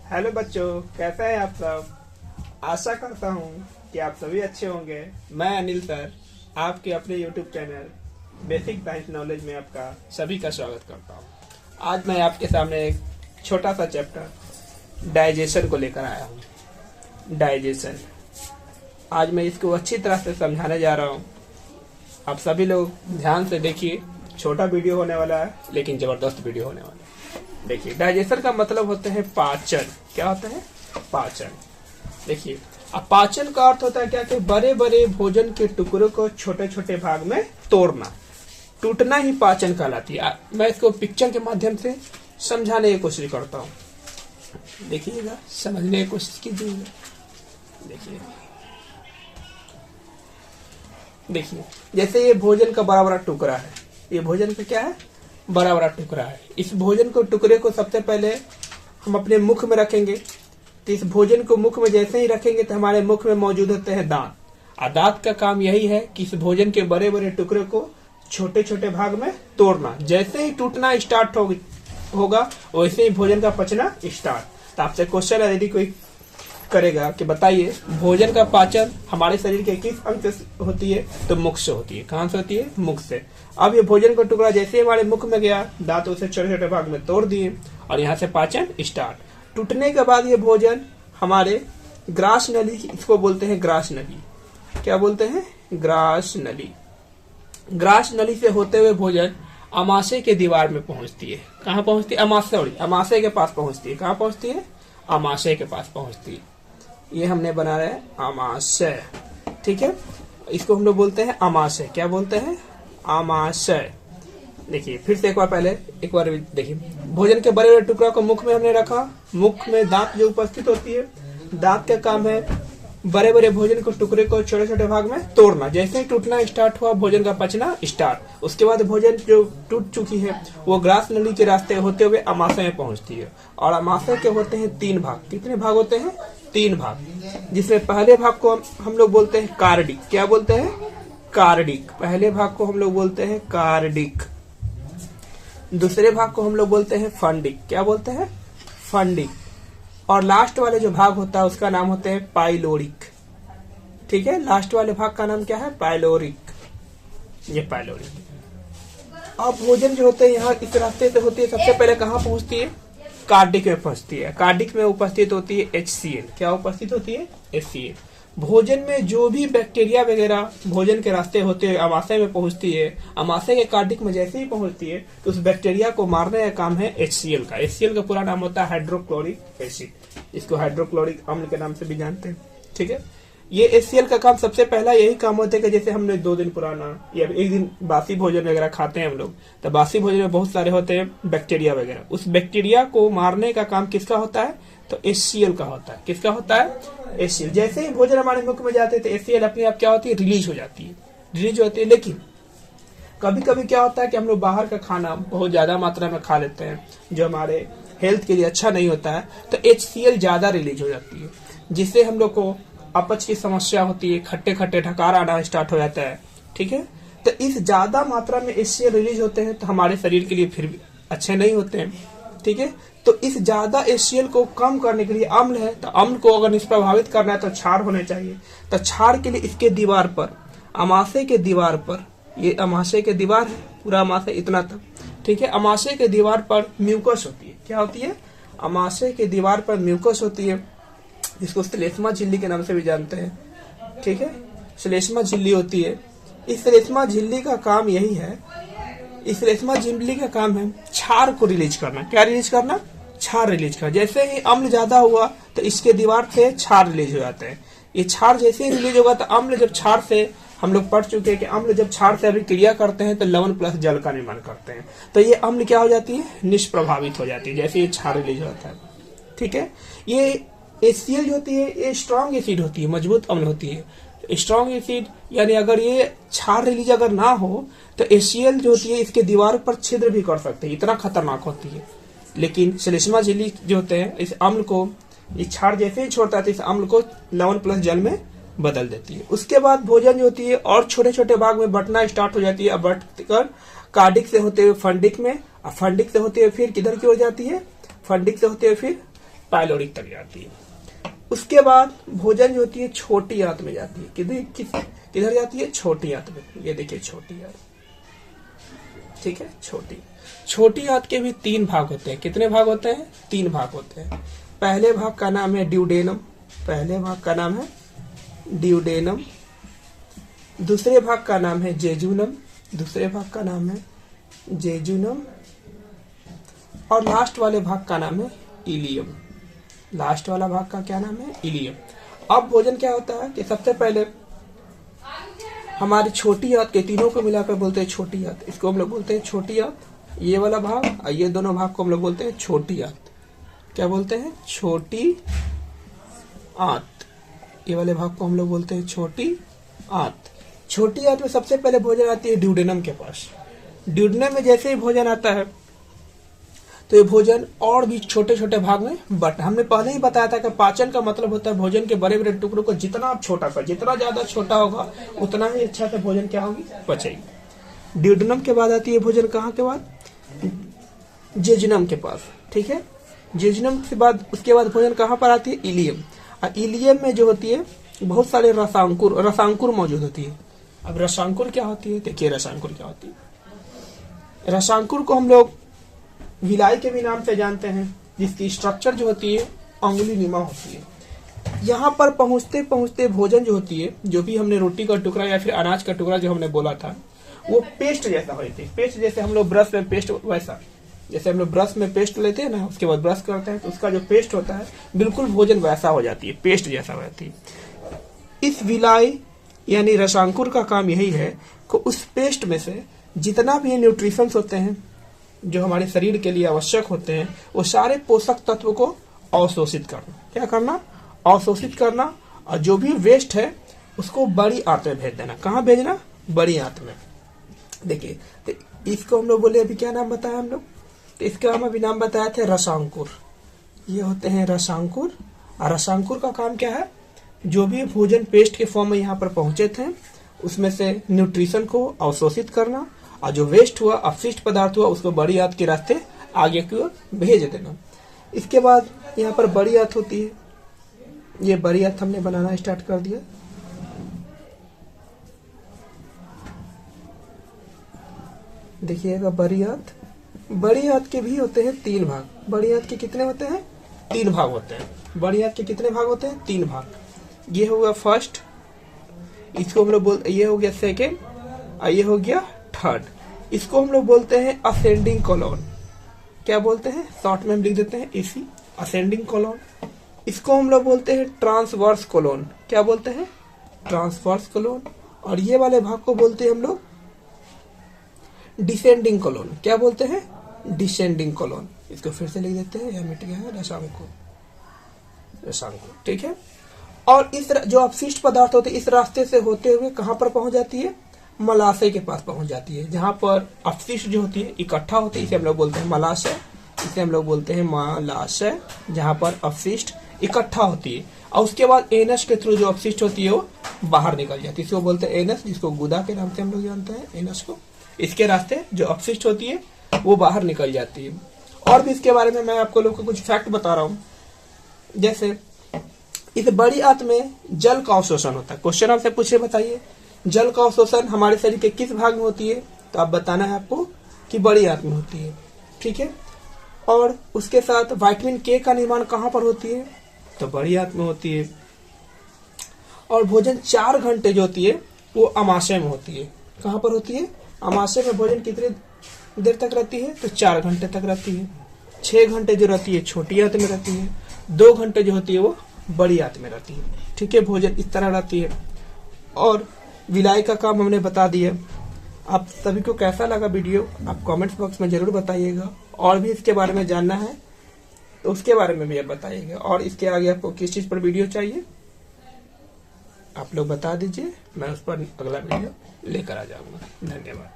Hello बच्चों, कैसे हैं आप सब। आशा करता हूँ कि आप सभी अच्छे होंगे। मैं अनिल सर आपके अपने YouTube channel basic science knowledge में आपका सभी का स्वागत करता हूँ। आज मैं आपके सामने एक छोटा सा चैप्टर डाइजेशन को लेकर आया हूँ। डाइजेशन आज मैं इसको अच्छी तरह से समझाने जा रहा हूँ। आप सभी लोग ध्यान से देखिए। छोटा वीडियो होने वाला है लेकिन जबरदस्त वीडियो होने वाला है। देखिए, डाइजेशन का मतलब होते हैं पाचन। क्या होता है? पाचन। देखिए, अब पाचन का अर्थ होता है क्या कि बड़े बड़े भोजन के टुकड़ों को छोटे छोटे भाग में तोड़ना, टूटना ही पाचन कहलाती है। मैं इसको पिक्चर के माध्यम से समझाने की कोशिश करता हूँ। देखिएगा, समझने की कोशिश कीजिएगा। देखिए, जैसे ये भोजन का बड़ा बड़ा टुकड़ा है। ये भोजन का क्या है? बड़ा बड़ा टुकड़ा है। इस भोजन को टुकड़े को सबसे पहले हम अपने मुख में रखेंगे। तो इस भोजन को मुख में जैसे ही रखेंगे तो हमारे मुख में मौजूद होते हैं दांत। और दांत का काम यही है कि इस भोजन के बड़े बड़े टुकड़े को छोटे छोटे भाग में तोड़ना। जैसे ही टूटना स्टार्ट होगा वैसे ही भोजन का पचना स्टार्ट। तो आपसे क्वेश्चन है, यदि कोई करेगा कि बताइए भोजन का पाचन हमारे शरीर के किस अंग से होती है, तो मुख से होती है। कहां से होती है? मुख से। अब ये भोजन का टुकड़ा जैसे हमारे मुख में गया, दांत उसे छोटे छोटे भाग में तोड़ दिए और यहाँ से पाचन स्टार्ट। टूटने के बाद ये भोजन हमारे ग्रास नली, इसको बोलते हैं ग्रास नली। क्या बोलते हैं? ग्रास नली। ग्रास नली से होते हुए भोजन अमाशय के दीवार में पहुंचती है। कहाँ पहुंचती है? अमाशय के पास पहुंचती है। कहाँ पहुंचती है? अमाशय के पास पहुंचती है। ये हमने बना रहे अमाशय। ठीक है, इसको हम लोग बोलते हैं अमाशय। क्या बोलते हैं? अमाशय। देखिए फिर से एक बार देखिए, भोजन के बड़े बड़े टुकड़ा को मुख में हमने रखा। मुख में दांत जो उपस्थित होती है, दांत का काम है बड़े बड़े भोजन को टुकड़े को छोटे छोटे भाग में तोड़ना। जैसे ही टूटना स्टार्ट हुआ, भोजन का पचना स्टार्ट। उसके बाद भोजन जो टूट चुकी है वो ग्रास नली के रास्ते होते हुए अमाशय में पहुंचती है। और अमाशय के होते हैं 3 भाग। कितने भाग होते हैं? 3 भाग। जिसमें पहले भाग को हम लोग बोलते हैं कार्डिक। क्या बोलते हैं? कार्डिक। पहले भाग को हम लोग बोलते हैं कार्डिक। दूसरे भाग को हम लोग बोलते हैं फंडिक। क्या बोलते हैं? फंडिक। और लास्ट वाले जो भाग होता है उसका नाम होता है पाइलोरिक। ठीक है, लास्ट वाले भाग का नाम क्या है? पाइलोरिक। ये पाइलोरिक। अब भोजन जो होते हैं यहाँ इस रास्ते से होती है। सबसे पहले कहाँ पहुंचती है? कार्डिक में पहुंचती है। कार्डिक में उपस्थित होती है HCl। क्या उपस्थित होती है? HCl। भोजन में जो भी बैक्टीरिया वगैरह भोजन के रास्ते होते हैं अमाशय में पहुंचती है। अमाशय के कार्डिक में जैसे ही पहुंचती है तो उस बैक्टीरिया को मारने का काम है HCl का। HCl का पूरा नाम होता है हाइड्रोक्लोरिक एसिड। इसको हाइड्रोक्लोरिक अम्ल के नाम से भी जानते हैं। ठीक है, ये HCl का काम सबसे पहला यही काम होता है कि जैसे हमने 2 दिन पुराना या 1 दिन बासी भोजन वगैरह खाते हैं हम लोग, तो बासी भोजन में बहुत सारे होते हैं बैक्टीरिया वगैरह। उस बैक्टीरिया को मारने का काम किसका होता है? तो HCl का होता है। किसका होता है? HCl। जैसे ही भोजन हमारे मुख में जाते हैं तो HCl अपने आप क्या होती है? रिलीज हो जाती है। लेकिन कभी कभी क्या होता है कि हम लोग बाहर का खाना बहुत ज्यादा मात्रा में खा लेते हैं जो हमारे हेल्थ के लिए अच्छा नहीं होता है, तो HCl ज्यादा रिलीज हो जाती है, जिससे हम लोग को अपच की समस्या होती है। खट्टे खट्टे ढकार आना स्टार्ट हो जाता है। ठीक है, तो इस ज्यादा मात्रा में HCl रिलीज होते हैं तो हमारे शरीर के लिए फिर भी अच्छे नहीं होते हैं। ठीक है, तो इस ज्यादा HCl को कम करने के लिए अम्ल है, तो अम्ल को अगर निष्प्रभावित करना है तो क्षार होने चाहिए। तो क्षार के लिए इसके दीवार पर, अमाशय के दीवार पर, ये अमाशय के दीवार है, पूरा अमाशय इतना तक। ठीक है, अमाशय के दीवार पर म्यूकस होती है। क्या होती है? अमाशय के दीवार पर म्यूकस होती है, जिसको श्लेष्मा झिल्ली के नाम से भी जानते हैं। ठीक है, श्लेष्मा झिल्ली होती है। इस श्लेष्मा झिल्ली का काम यही है, इस श्लेष्मा झिल्ली का काम है क्षार को रिलीज करना। क्या रिलीज करना? क्षार रिलीज करना। जैसे ही अम्ल ज्यादा हुआ तो इसके दीवार से क्षार रिलीज हो जाते हैं। ये क्षार जैसे ही रिलीज होगा तो अम्ल जब क्षार से, हम लोग पढ़ चुके हैं कि अम्ल जब क्षार से अभिक्रिया करते हैं तो लवण प्लस जल का निर्माण करते हैं। तो ये अम्ल क्या हो जाती है? निष्प्रभावित हो जाती है जैसे ये क्षार रिलीज होता है। ठीक है, ये HCl जो होती है ये स्ट्रॉन्ग एसिड होती है, मजबूत अम्ल होती है। स्ट्रॉन्ग एसिड यानी अगर ये क्षार रिलीज अगर ना हो तो HCl जो होती है इसके दीवार पर छिद्र भी कर सकते हैं, इतना खतरनाक होती है। लेकिन श्लेष्मा झिल्ली जो होते हैं इस अम्ल को, इस क्षार जैसे ही छोड़ता है तो इस अम्ल को लवण प्लस जल में बदल देती है। उसके बाद भोजन जो होती है और छोटे छोटे भाग में बंटना स्टार्ट हो जाती है। अब बढ़कर कार्डिक से होते हुए फंडिक में, और फंडिक से होते हुए फिर किधर की हो जाती है? फंडिक से होते हुए फिर पाइलोरिक तक जाती है। उसके बाद भोजन जो होती है छोटी आंत में जाती है। किधर जाती है? छोटी आंत में। ये देखिए छोटी आंत, ठीक है, छोटी आंत के भी 3 भाग होते हैं। कितने भाग होते हैं? 3 भाग होते हैं। पहले भाग का नाम है ड्यूडेनम, दूसरे भाग का नाम है जेजुनम, और लास्ट वाले भाग का नाम है इलियम। लास्ट वाला भाग का क्या नाम है? इलियम। अब भोजन क्या होता है कि सबसे पहले हमारी छोटी आंत के तीनों को मिलाकर बोलते हैं छोटी आंत। इसको हम लोग बोलते हैं छोटी आंत। ये वाला भाग और ये दोनों भाग को हम लोग बोलते हैं छोटी आंत। क्या बोलते हैं? छोटी आंत। ये वाले भाग को हम लोग बोलते हैं छोटी आंत। छोटी आंत में सबसे पहले भोजन आती है ड्यूडेनम के पास। ड्यूडेनम में जैसे ही भोजन आता है तो ये भोजन और भी छोटे छोटे भाग में बट हमने पहले ही बताया था कि पाचन का मतलब होता है भोजन के बड़े बड़े टुकड़ों को जितना आप छोटा कर, जितना ज्यादा छोटा होगा उतना ही अच्छा से भोजन क्या होगी? पचेगी। ड्यूडेनम के बाद आती है भोजन कहाँ के बाद? जेजुनम के पास, ठीक है। जेजुनम के बाद उसके बाद भोजन कहाँ पर आती है? इलियम। और इलियम में जो होती है बहुत सारे रसांकुर मौजूद होती है। अब रसांकुर क्या होती है? देखिए रसांकुर क्या होती है। रसांकुर को हम लोग विलाई के भी नाम से जानते हैं, जिसकी स्ट्रक्चर जो होती है अंगुली नुमा होती है। यहाँ पर पहुंचते पहुंचते भोजन जो होती है, जो भी हमने रोटी का टुकड़ा या फिर अनाज का टुकड़ा जो हमने बोला था, वो पेस्ट जैसा होती है। पेस्ट जैसे हम लोग ब्रश में पेस्ट, वैसा जैसे हम लोग ब्रश में पेस्ट लेते हैं ना, उसके बाद ब्रश करते हैं तो उसका जो पेस्ट होता है बिल्कुल भोजन वैसा हो जाती है, पेस्ट जैसा हो जाती है। इस विलाई यानी रसांकुर का काम यही है कि उस पेस्ट में से जितना भी न्यूट्रिशंस होते हैं जो हमारे शरीर के लिए आवश्यक होते हैं, वो सारे पोषक तत्व को अवशोषित करना। क्या करना? अवशोषित करना। और जो भी वेस्ट है उसको बड़ी आंत में भेज देना। कहाँ भेजना? बड़ी आंत में। देखिए तो इसको हम लोग बोले, अभी क्या नाम बताया हम लोग? तो इसका हम अभी नाम बताए थे रसांकुर। ये होते हैं रसांकुर। और रसांकुर का काम क्या है? जो भी भोजन पेस्ट के फॉर्म में यहाँ पर पहुंचे थे उसमें से न्यूट्रिशन को अवशोषित करना, और जो वेस्ट हुआ, अपशिष्ट पदार्थ हुआ, उसको बड़ी आंत के रास्ते आगे की ओर भेज देना। इसके बाद यहाँ पर बड़ी आंत होती है। ये बड़ी आंत हमने बनाना स्टार्ट कर दिया। देखिएगा बड़ी आंत के भी होते हैं 3 भाग। बड़ी आंत के कितने होते हैं? 3 भाग होते हैं। बड़ी आंत के कितने भाग होते हैं? 3 भाग। ये होगा फर्स्ट, इसको हम लोग बोलते, ये हो गया सेकेंड, और ये हो गया थर्ड। इसको हम लोग बोलते हैं असेंडिंग कॉलोन। क्या बोलते हैं? शॉर्ट में हम लिख देते हैं एसी, असेंडिंग कॉलोन। इसको हम लोग बोलते हैं ट्रांसवर्स कॉलोन। क्या बोलते हैं? Transverse colon. और ये वाले भाग को बोलते हैं हम लोग डिसेंडिंग कॉलोन। क्या बोलते हैं? Descending colon. इसको फिर से लिख देते हैं, यह मिट गया है, रसांकुर, ठीक है। और इस जो अपशिष्ट पदार्थ होते हैं इस रास्ते से होते हुए कहां पर पहुंच जाती है? मलाशय के पास पहुंच जाती है, जहां पर अपशिष्ट जो होती है इकट्ठा होती है। इसे हम लोग बोलते हैं मलाशय। जहां पर अपशिष्ट इकट्ठा होती है, और उसके बाद एनस के थ्रू जो अपशिष्ट होती है वो बाहर निकल जाती है। इसको बोलते हैं एनस, जिसको गुदा के नाम से हम लोग जानते हैं एनस को। इसके रास्ते जो अपशिष्ट होती है वो बाहर निकल जाती है। और भी इसके बारे में मैं आपको लोग को कुछ फैक्ट बता रहा हूँ। जैसे इस बड़ी आंत में जल का अवशोषण होता है। क्वेश्चन आपसे पूछे, बताइए जल का अवशोषण हमारे शरीर के किस भाग में होती है? तो आप बताना है आपको कि बड़ी आंत में होती है, ठीक है। और उसके साथ विटामिन के का निर्माण कहाँ पर होती है? तो बड़ी आंत में होती है। और भोजन 4 घंटे जो होती है वो अमाशय में होती है। कहाँ पर होती है? अमाशय में भोजन कितनी देर तक रहती है? तो 4 घंटे तक रहती है। 6 घंटे जो रहती है छोटी आंत में रहती है। 2 घंटे जो होती है वो बड़ी आंत में रहती है, ठीक है। भोजन इस तरह रहती है। और विलाई का काम हमने बता दिया। आप सभी को कैसा लगा वीडियो आप कमेंट्स बॉक्स में जरूर बताइएगा। और भी इसके बारे में जानना है तो उसके बारे में भी आप बताइएगा। और इसके आगे आपको किस चीज पर वीडियो चाहिए आप लोग बता दीजिए, मैं उस पर अगला वीडियो लेकर आ जाऊंगा। धन्यवाद।